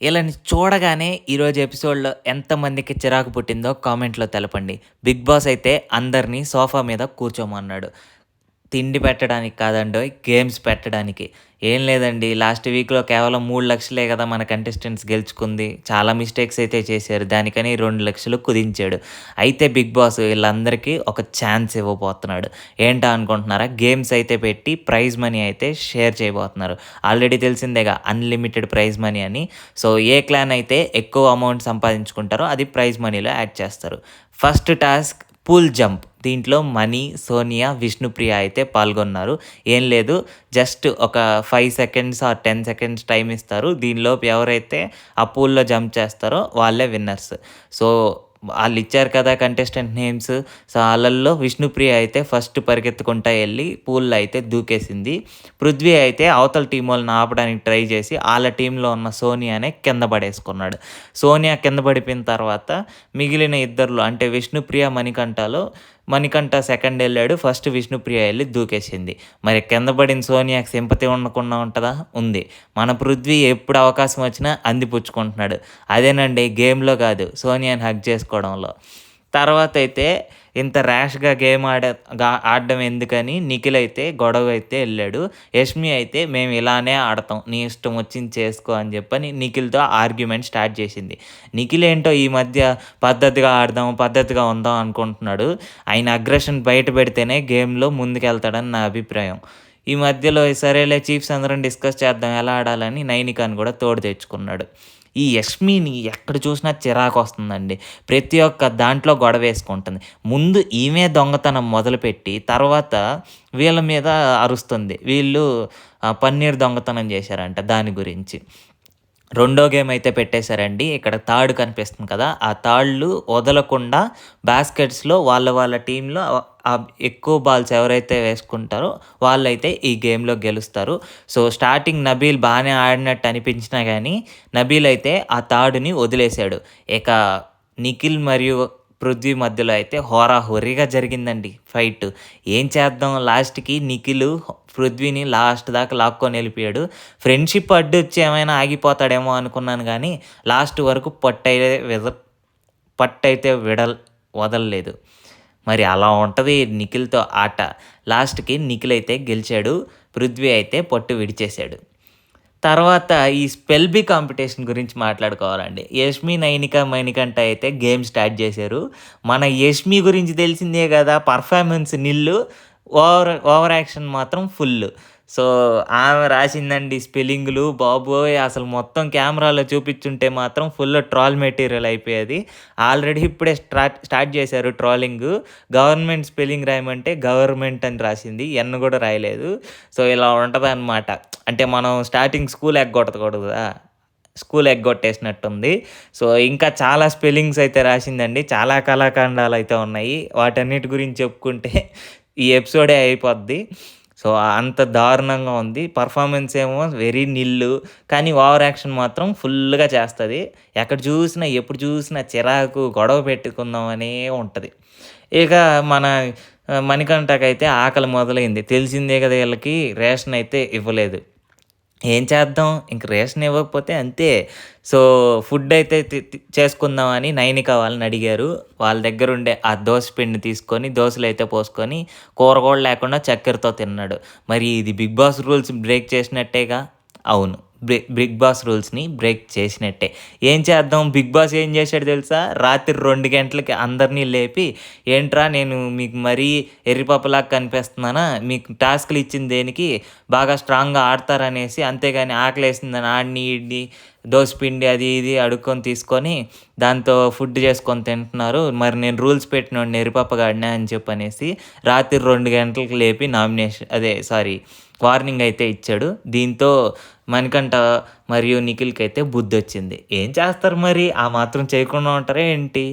ఈళ్ళని చూడగానే ఈరోజు ఎపిసోడ్‌లో ఎంతమందికి చిరాకు పుట్టిందో కామెంట్‌లో తెలపండి. 'బిగ్ బాస్' అయితే అందరిని సోఫా మీద కూర్చోమన్నాడు. తిండి పెట్టడానికి కాదండోయ్! గేమ్స్ పెట్టడానికి. ఏం లేదండి లాస్ట్ వీక్‌లో కేవలం 3,00,000 గదా! మన కంటెస్టెంట్స్ గెలుచుకుంది. చాలా మిస్టేక్స్ అయితే చేశారు. దానికని 2,00,000 కుదించాడు. అయితే బిగ్ బాస్ ఈళ్ళందరికీ ఒక ఛాన్స్ ఇవ్వబోతున్నాడు. ఏంటా అనుకుంటున్నారా? గేమ్స్ అయితే పెట్టి ప్రైజ్ మనీ అయితే షేర్ చేయబోతున్నారు. ఆల్రెడీ తెలిసిందేగా అన్‌లిమిటెడ్ ప్రైజ్ మనీ అని. సో, ఏ క్లాన్ అయితే ఎక్కువ అమౌంట్ సంపాదించుకుంటారో అది ప్రైజ్ మనీలో యాడ్ చేస్తారు. First task pool jump. దీంట్లో మనీ, సోనియా, విష్ణుప్రియ అయితే పాల్గొన్నారు. ఏం లేదు జస్ట్ ఒక 5 సెకండ్స్ ఆర్ 10 సెకండ్స్ టైమ్ ఇస్తారు. దీనిలోపు ఎవరైతే ఆ పూల్‌లో జంప్ చేస్తారో వాళ్ళే విన్నర్స్. సో, ఆళ్ళిచ్చారు కదా కంటెస్టెంట్ నేమ్స్. సో, ఆళ్ళల్లో విష్ణుప్రియ అయితే ఫస్ట్ పరిగెత్తుకుంటా ఎళ్లి పూల్‌లో అయితే దూకేసింది. పృథ్వీ అయితే అవతల టీమోళ్ళని ఆపడానికి ట్రై చేసి ఆళ్ళ టీమ్‌లో ఉన్న సోనియానే కింద పడేసుకున్నాడు. సోనియా కింద పడిపోయిన తర్వాత మిగిలిన ఇద్దరిలో అంటే విష్ణుప్రియ, మణికంఠ సెకండ్ ఎళ్ళాడు. ఫస్ట్ విష్ణుప్రియ ఎళ్లి దూకేసింది. మరి కింద పడిన సోనియాకి సింపతి ఉండకుండా ఉంటదా? ఉంది. మన పృథ్వీ ఎప్పుడు అవకాశం వచ్చినా అందిపుచ్చుకుంటున్నాడు. అదేనండి గేమ్‌లో కాదు సోనియాని హగ్ చేసుకోవడంలో. తర్వాతైతే ఇంత ర్యాష్‌గా గేమ్ ఆడడం ఎందుకని నిఖిల్ అయితే గొడవైతే ఎళ్ళాడు. యష్మి అయితే మేము ఇలానే ఆడతాం. నీ ఇష్టం వచ్చింది చేసుకో అని చెప్పని నిఖిల్‌తో ఆర్గ్యుమెంట్ స్టార్ట్ చేసింది. నిఖిల్ ఏంటో ఈ మధ్య పద్ధతిగా ఆడదాం, పద్ధతిగా ఉందాం అనుకుంటున్నాడు. ఆయన అగ్రెషన్ బయట పెడితేనే గేమ్‌లో ముందుకెళ్తాడని నా అభిప్రాయం. ఈ మధ్యలో సరేలే చీఫ్స్ అందరం డిస్కస్ చేద్దాం ఎలా ఆడాలని నైనికాని కూడా తోడు తెచ్చుకున్నాడు. ఈ యష్మిని ఎక్కడ చూసినా చిరాకొస్తుందండి. ప్రతి ఒక్క దాంట్లో గొడవేసుకుంటుంది. ముందు ఈమె దొంగతనం మొదలుపెట్టి, తర్వాత వీళ్ళ మీద అరుస్తుంది. వీళ్ళు పన్నీర్ దొంగతనం చేశారంట దాని గురించి. రెండో గేమ్ అయితే పెట్టేశారండి. ఇక్కడ తాడు కనిపిస్తుంది కదా! ఆ తాళ్ళు వదలకుండా బాస్కెట్స్‌లో వాళ్ళ టీమ్‌లో ఎక్కువ బాల్స్ ఎవరైతే వేసుకుంటారో వాళ్ళైతే ఈ గేమ్‌లో గెలుస్తారు. సో, స్టార్టింగ్ నబీల్ బానే ఆడినట్టు అనిపించినా గానీ, నబీల్ అయితే ఆ తాడుని వదిలేసాడు. ఇక నిఖిల్ మరియు పృథ్వీ మధ్యలో అయితే హోరాహోరీగా జరిగిందండి ఫైట్. ఏం చేద్దాం లాస్ట్‌కి నిఖిలు పృథ్వీని లాస్ట్ దాకా లాక్కొని ఎళ్ళిపోయాడు. ఫ్రెండ్‌షిప్ అడ్డొచ్చి ఏమైనా ఆగిపోతాడేమో అనుకున్నాను గానీ, లాస్ట్ వరకు పట్టయితే వదలలేదు. మరి అలా ఉంటది నిఖిల్‌తో ఆట. లాస్ట్‌కి నిఖిల్ అయితే గెలిచాడు. పృథ్వీ అయితే పట్టు విడిచేసాడు. తర్వాత ఈ స్పెల్ బీ కాంపిటీషన్ గురించి మాట్లాడుకోవాలండి. యష్మి, నైనిక, మణికంఠ అయితే గేమ్ స్టార్ట్ చేశారు. మన యష్మి గురించి తెలిసిందే గదా! పర్ఫార్మెన్స్ నిల్లు. ఓవర్ యాక్షన్ మాత్రం ఫుల్లు. సో, ఆమె రాసిందండి స్పెల్లింగులు బాబోయ్! అసలు మొత్తం కెమెరాలో చూపిచ్చుంటే మాత్రం ఫుల్ ట్రోల్ మెటీరియల్ అయిపోయేది. ఆల్రెడీ ఇప్పుడే స్టార్ట్ చేశారు ట్రోలింగు. గవర్నమెంట్ స్పెల్లింగ్ రాయమంటే గవర్నమెంట్ అని రాసింది. ఎన్ గూడా రాయలేదు. సో, ఇలా ఉంటదనమాట. అంటే మనం స్టార్టింగ్ స్కూల్ ఎగ్గొట్టకూడదు గదా! స్కూల్ ఎగ్గొట్టేసినట్టుంది. సో, ఇంకా చాలా స్పెల్లింగ్స్ అయితే రాసిందండి. చాలా కళాఖండాలయితే ఉన్నాయి. వాటన్నిటి గురించి చెప్పుకుంటే ఈ ఎపిసోడే అయిపోద్ది. సో, అంత దారుణంగా ఉంది. పెర్ఫార్మన్స్ ఏమో వెరీ నిల్లు. కానీ ఓవర్ యాక్షన్ మాత్రం ఫుల్లుగా చేస్తది. ఎక్కడ చూసినా, ఎప్పుడు చూసినా చిరాకు, గొడవ పెట్టుకుందామనే ఉంటది. ఇక మన మణికంఠకైతే ఆకలి మొదలైంది. తెలిసిందే కదా! ఈళ్ళకి రేషన్ అయితే ఇవ్వలేదు. ఏం చేద్దాం? ఇంక రేషన్ ఇవ్వకపోతే అంతే. సో, ఫుడ్డయితే తి తి చేసుకుందామని నైనిక వాళ్ళనడిగారు. వాళ్ళ దగ్గరుండే ఆ దోస పిండిని తీసుకొని, దోసలైతే పోసుకొని, కూర గూడా లేకుండా చక్కెరతో తిన్నాడు. మరి ఇది 'బిగ్ బాస్' రూల్స్ బ్రేక్ చేసినట్టేగా? అవును. 'బిగ్ బాస్' రూల్స్‌ని బ్రేక్ చేసినట్టే. ఏం చేద్దాం? 'బిగ్ బాస్' ఏం చేశాడో తెలుసా? రాత్రి 2 గంటలకి అందరిని లేపి, ఏంట్రా నేను మీకు మరీ ఎర్రిపప్పలాగా కనిపిస్తున్నానా? మీకు టాస్క్‌లు ఇచ్చింది దేనికి? బాగా స్ట్రాంగ్‌గా ఆడతారనేసి. అంతేగాని ఆకలేసిందని ఆడిని, ఈడిని దోసపిండి అది ఇది అడుక్కొని తీసుకొని, దాంతో ఫుడ్ చేసుకొని తింటున్నారు. మరి నేను రూల్స్ పెట్టినోడిని ఎర్రిపప్పగాడినా అని చెప్పనేసి, రాత్రి 2 గంటలకి లేపి వార్నింగ్ అయితే ఇచ్చాడు. దీంతో మణికంఠ మరియు నిఖిల్‌కైతే బుద్ధొచ్చింది. ఏం చేస్తారు మరి? ఆ మాత్రం చేయకుండా ఉంటారా ఏంటి?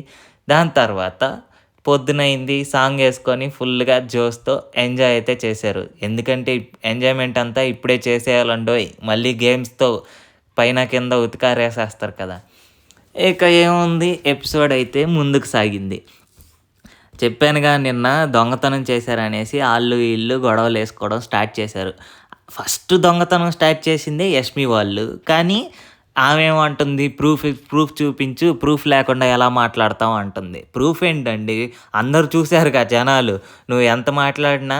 దాని తర్వాత పొద్దునయింది. సాంగేసుకొని ఫుల్‌గా జోష్‌తో ఎంజాయ్ అయితే చేశారు. ఎందుకంటే ఎంజాయ్‌మెంట్ అంతా ఇప్పుడే చేసేయాలండోయ్! మళ్ళీ గేమ్స్‌తో పైన కింద ఉతికారేసేస్తారు కదా! ఇక ఏముంది ఎపిసోడ్ అయితే ముందుకు సాగింది. చెప్పానుగా నిన్న దొంగతనం చేశారనేసి ఆళ్ళు, ఈళ్ళు గొడవలేసుకోవడం స్టార్ట్ చేశారు. ఫస్ట్ దొంగతనం స్టార్ట్ చేసిందే యష్మి వాళ్ళు. కానీ ఆమేమంటుంది ప్రూఫ్ చూపించు. ప్రూఫ్ లేకుండా ఎలా మాట్లాడతావు అంటుంది. ప్రూఫ్ ఏంటండి? అందరూ చూసారుగా జనాలు. నువ్వు ఎంత మాట్లాడినా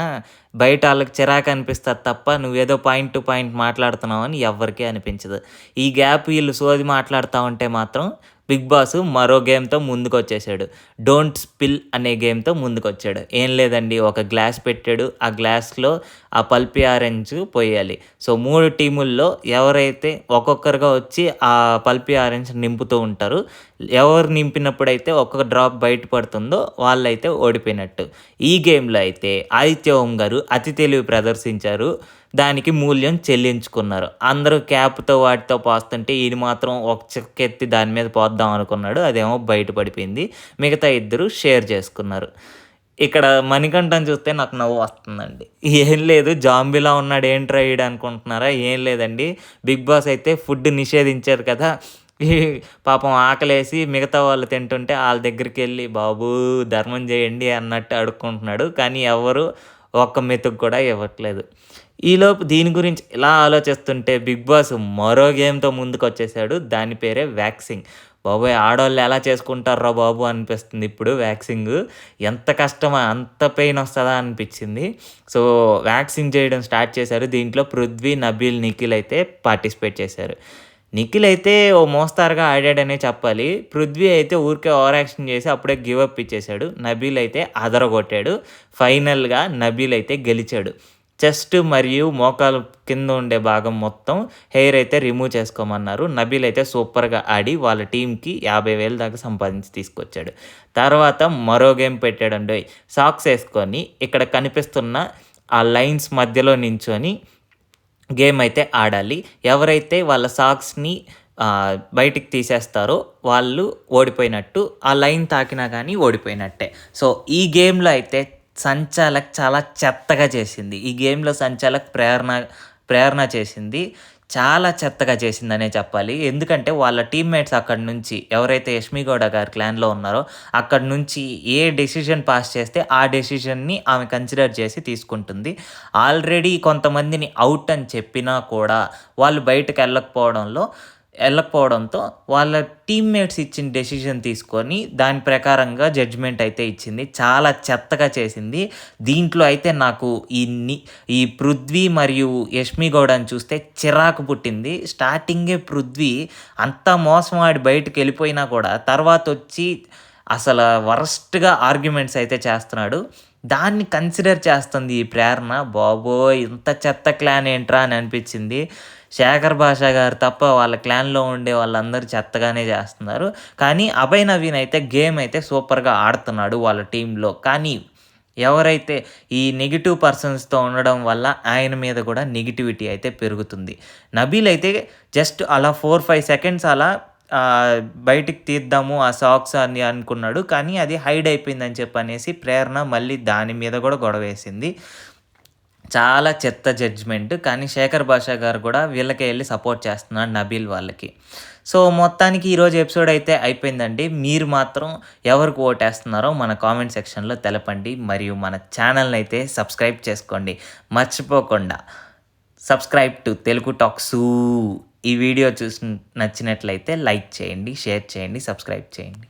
బయట ఆళ్ళకి చిరాకనిపిస్తది తప్ప, నువ్వేదో పాయింట్ టు పాయింట్ మాట్లాడుతున్నావని ఎవ్వరికీ అనిపించదు. ఈ గ్యాప్ ఈళ్ళు సోది మాట్లాడుతా ఉంటే మాత్రం బిగ్ బాస్ మరో గేమ్‌తో ముందుకొచ్చేసాడు. డోంట్ స్పిల్ అనే గేమ్‌తో ముందుకొచ్చాడు. ఏం లేదండి, ఒక గ్లాస్ పెట్టాడు. ఆ గ్లాస్‌లో ఆ పల్పీ ఆరెంజ్ పొయ్యాలి. సో 3 టీముల్లో ఎవరైతే ఒక్కొక్కరుగా వచ్చి ఆ పల్పీ ఆరెంజ్ నింపుతూ ఉంటారు. ఎవరు నింపినప్పుడైతే ఒక్కొక్క డ్రాప్ బయట పడుతుందో వాళ్ళైతే ఓడిపోయినట్టు. ఈ గేమ్‌లో అయితే ఆదిత్య ఓం గారు అతి తెలివి ప్రదర్శించారు. దానికి మూల్యం చెల్లించుకున్నారు. అందరూ క్యాప్‌తో వాటితో పోస్తుంటే ఈడు మాత్రం ఒక చుక్కెత్తి దాని మీద పోద్దాం అనుకున్నాడు. అదేమో బయట పడిపోయింది. మిగతా ఇద్దరు షేర్ చేసుకున్నారు. ఇక్కడ మణికంఠని చూస్తే నాకు నవ్వు వస్తుందండి. ఏం లేదు, జాంబీలా ఉన్నాడు ఏంట్రా ఈడు అనుకుంటున్నారా? ఏం లేదండి, బిగ్ బాస్ అయితే ఫుడ్ నిషేధించారు కదా! ఈ పాపం ఆకలేసి మిగతా వాళ్ళు తింటుంటే ఆళ్ళ దగ్గరికెళ్ళి బాబూ ధర్మం చేయండి అన్నట్టు అడుక్కుంటున్నాడు. కానీ ఎవ్వరు ఒక్క మెతుకు కూడా ఇవ్వట్లేదు. ఈలోపు దీని గురించి ఇలా ఆలోచిస్తుంటే బిగ్ బాస్ మరో గేమ్‌తో ముందుకొచ్చేసాడు. దాని పేరే వ్యాక్సింగ్. బాబోయ్! ఆడోళ్ళు ఎలా చేసుకుంటార్రా బాబు అనిపిస్తుంది ఇప్పుడు వ్యాక్సింగు. ఎంత కష్టమా? అంత పెయిన్ వస్తదా అనిపిచ్చింది. సో, వ్యాక్సింగ్ చేయడం స్టార్ట్ చేశారు. దీంట్లో పృథ్వీ, నబీల్, నిఖిల్ అయితే పార్టిసిపేట్ చేశారు. నిఖిల్ అయితే ఓ మోస్తరుగా ఆడాడనే చెప్పాలి. పృథ్వీ అయితే ఊరికే ఓవర్ యాక్షన్ చేసి అప్పుడే గివ్ అప్ ఇచ్చేసాడు. నబీల్ అయితే అదరగొట్టాడు. ఫైనల్‌గా నబీల్ అయితే గెలిచాడు. చెస్ట్ మరియు మోకాలు కింద ఉండే భాగం మొత్తం హెయిర్ అయితే రిమూవ్ చేసుకోమన్నారు. నబీల్ అయితే సూపర్‌గా ఆడి వాళ్ళ టీమ్‌కి 50,000 దాకా సంపాదించి తీసుకొచ్చాడు. తర్వాత మరో గేమ్ పెట్టాడండోయ్. సాక్స్ ఏసుకొని ఇక్కడ కనిపిస్తున్న ఆ లైన్స్ మధ్యలో నించొని గేమ్ అయితే ఆడాలి. ఎవరైతే వాళ్ళ సాక్స్‌ని బయటికి తీసేస్తారో వాళ్ళు ఓడిపోయినట్టు. ఆ లైన్ తాకినా గానీ ఓడిపోయినట్టే. సో, ఈ గేమ్‌లో అయితే సంచాలక్ చాలా చెత్తగా చేసింది. ఈ గేమ్‌లో సంచాలక్ ప్రేరణ చేసింది. చాలా చెత్తగా చేసిందనే చెప్పాలి. ఎందుకంటే వాళ్ళ టీమ్‌మేట్స్ అక్కడి నుంచి ఎవరైతే యష్మి గౌడ గారి క్లాన్‌లో ఉన్నారో అక్కడి నుంచి ఏ డెసిషన్ పాస్ చేస్తే ఆ డెసిషన్‌ని ఆమె కన్సిడర్ చేసి తీసుకుంటుంది. ఆల్రెడీ కొంతమందిని ఔట్ అని చెప్పినా కూడా వాళ్ళు ఎళ్ళకపోవడంతో వాళ్ళ టీమ్‌మేట్స్ ఇచ్చిన డెసిషన్ తీసుకొని దాని ప్రకారంగా జడ్జ్‌మెంట్ అయితే ఇచ్చింది. చాలా చెత్తగా చేసింది. దీంట్లో అయితే నాకు ఈ పృథ్వీ మరియు యష్మి గౌడని చూస్తే చిరాకు పుట్టింది. స్టార్టింగే పృథ్వీ అంత మోసం ఆడి బయటికెళ్ళిపోయినా కూడా తర్వాతొచ్చి అసల వరస్ట్‌గా ఆర్గ్యుమెంట్స్ అయితే చేస్తున్నాడు. దాన్ని కన్సిడర్ చేస్తుంది ఈ ప్రేరణ. బాబోయ్! ఇంత చెత్త క్లాన్ ఏంట్రా అని అనిపిచ్చింది. శేఖర్ భాష గారు తప్ప వాళ్ళ క్లాన్‌లో ఉండే వాళ్ళందరూ చెత్తగానే చేస్తున్నారు. కానీ అభయ్ నవీన్ అయితే గేమ్ అయితే సూపర్‌గా ఆడుతున్నాడు వాళ్ళ టీమ్‌లో. కానీ ఎవరైతే ఈ నెగెటివ్ పర్సన్స్‌తో ఉండడం వల్ల ఆయన మీద కూడా నెగటివిటీ అయితే పెరుగుతుంది. నబీల్ అయితే జస్ట్ అలా 4, 5 సెకండ్స్ అలా బయటికి తీద్దాము ఆ సాక్స్ అని అనుకున్నాడు. కానీ అది హైడ్ అయిపోయిందని చెప్పనేసి ప్రేరణ మళ్ళీ దాని మీద కూడా గొడవేసింది. చాలా చెత్త జడ్జ్‌మెంట్. కానీ శేఖర్ భాష గారు కూడా వీళ్ళకే ఎళ్లి సపోర్ట్ చేస్తున్నాడు నబీల్ వాళ్ళకి. సో, మొత్తానికి ఈరోజు ఎపిసోడ్ అయితే అయిపోయిందండి. మీరు మాత్రం ఎవరికి ఓటేస్తున్నారో మన కామెంట్ సెక్షన్‌లో తెలపండి. మరియు మన ఛానల్‌ని అయితే సబ్స్క్రైబ్ చేసుకోండి. మర్చిపోకుండా సబ్స్క్రైబ్ టు తెలుగు టాక్సూ. ఈ వీడియో నచ్చినట్లయితే లైక్ చేయండి, షేర్ చేయండి, సబ్స్క్రైబ్ చేయండి.